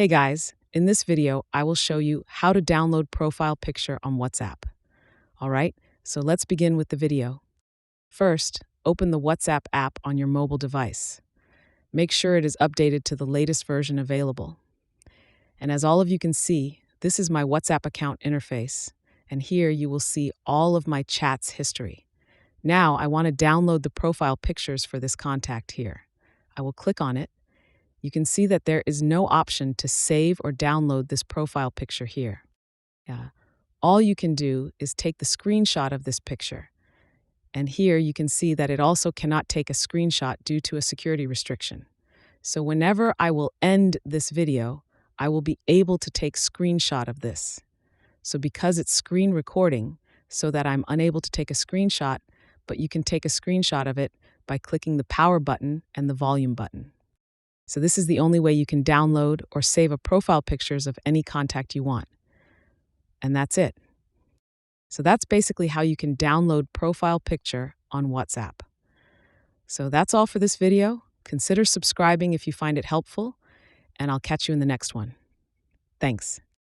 Hey guys, in this video, I will show you how to download profile picture on WhatsApp. All right, so let's begin with the video. First, open the WhatsApp app on your mobile device. Make sure it is updated to the latest version available. And as all of you can see, this is my WhatsApp account interface, and here you will see all of my chats history. Now I want to download the profile pictures for this contact here. I will click on it. You can see that there is no option to save or download this profile picture here. Yeah. All you can do is take the screenshot of this picture. And here you can see that it also cannot take a screenshot due to a security restriction. So whenever I will end this video, I will be able to take screenshot of this. So because it's screen recording, so that I'm unable to take a screenshot, but you can take a screenshot of it by clicking the power button and the volume button. So this is the only way you can download or save a profile pictures of any contact you want. And that's it. So that's basically how you can download profile picture on WhatsApp. So that's all for this video. Consider subscribing if you find it helpful, and I'll catch you in the next one. Thanks.